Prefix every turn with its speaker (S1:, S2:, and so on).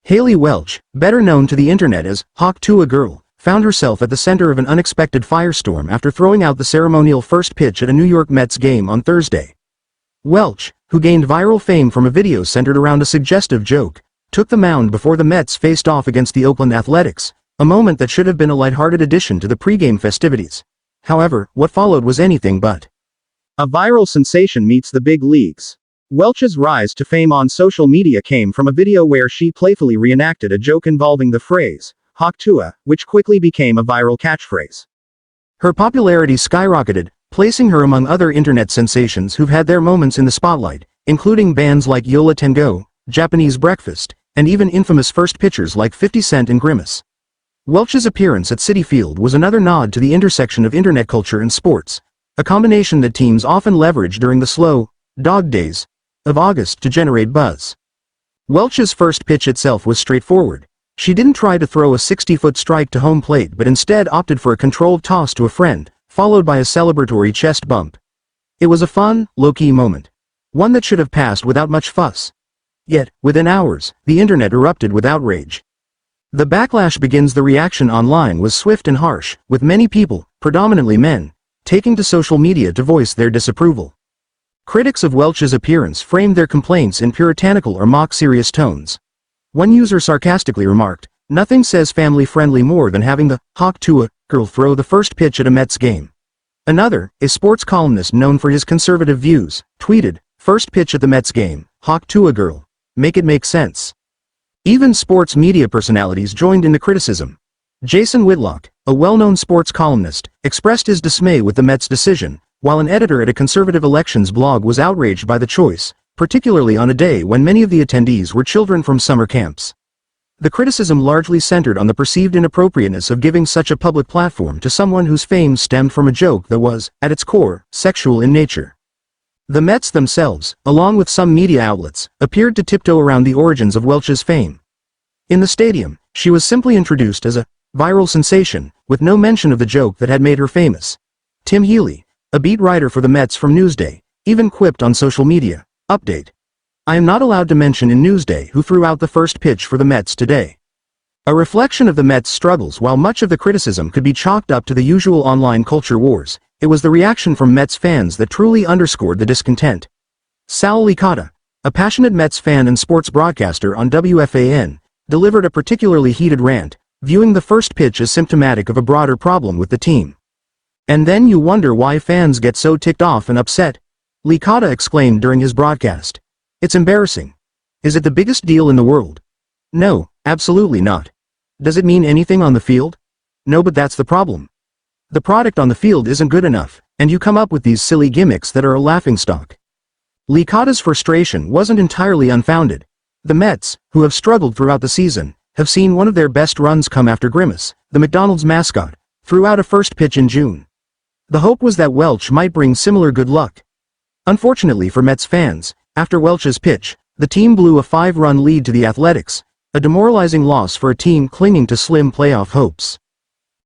S1: Hailey Welch, better known to the internet as Tuah Girl, found herself at the center of an unexpected firestorm after throwing out the ceremonial first pitch at a New York Mets game on Thursday. Welch, who gained viral fame from a video centered around a suggestive joke, took the mound before the Mets faced off against the Oakland Athletics, a moment that should have been a lighthearted addition to the pregame festivities. However, what followed was anything but. A viral sensation meets the big leagues. Welch's rise to fame on social media came from a video where she playfully reenacted a joke involving the phrase, "Hawk Tuah," which quickly became a viral catchphrase. Her popularity skyrocketed, placing her among other internet sensations who've had their moments in the spotlight, including bands like Yola Tango, Japanese Breakfast, and even infamous first pitchers like 50 Cent and Grimace. Welch's appearance at Citi Field was another nod to the intersection of internet culture and sports, a combination that teams often leverage during the slow, dog days of August to generate buzz. Welch's first pitch itself was straightforward. She didn't try to throw a 60-foot strike to home plate but instead opted for a controlled toss to a friend, followed by a celebratory chest bump. It was a fun, low-key moment. One that should have passed without much fuss. Yet, within hours, the internet erupted with outrage. The backlash begins. The reaction online was swift and harsh, with many people, predominantly men, taking to social media to voice their disapproval. Critics of Welch's appearance framed their complaints in puritanical or mock-serious tones. One user sarcastically remarked, "Nothing says family-friendly more than having the Tuah Girl throw the first pitch at a Mets game." Another, a sports columnist known for his conservative views, tweeted, "First pitch at the Mets game, Tuah Girl. Make it make sense." Even sports media personalities joined in the criticism. Jason Whitlock, a well-known sports columnist, expressed his dismay with the Mets' decision, while an editor at a conservative elections blog was outraged by the choice, particularly on a day when many of the attendees were children from summer camps. The criticism largely centered on the perceived inappropriateness of giving such a public platform to someone whose fame stemmed from a joke that was, at its core, sexual in nature. The Mets themselves, along with some media outlets, appeared to tiptoe around the origins of Welch's fame. In the stadium, she was simply introduced as a viral sensation, with no mention of the joke that had made her famous. Tim Healy, a beat writer for the Mets from Newsday, even quipped on social media, "Update. I am not allowed to mention in Newsday who threw out the first pitch for the Mets today." A reflection of the Mets' struggles. While much of the criticism could be chalked up to the usual online culture wars, it was the reaction from Mets fans that truly underscored the discontent. Sal Licata, a passionate Mets fan and sports broadcaster on WFAN, delivered a particularly heated rant, viewing the first pitch as symptomatic of a broader problem with the team. "And then you wonder why fans get so ticked off and upset," Licata exclaimed during his broadcast. "It's embarrassing. Is it the biggest deal in the world? No, absolutely not. Does it mean anything on the field? No, but that's the problem. The product on the field isn't good enough, and you come up with these silly gimmicks that are a laughingstock." Licata's frustration wasn't entirely unfounded. The Mets, who have struggled throughout the season, have seen one of their best runs come after Grimace, the McDonald's mascot, threw out a first pitch in June. The hope was that Welch might bring similar good luck. Unfortunately for Mets fans, after Welch's pitch, the team blew a 5-run lead to the Athletics, a demoralizing loss for a team clinging to slim playoff hopes.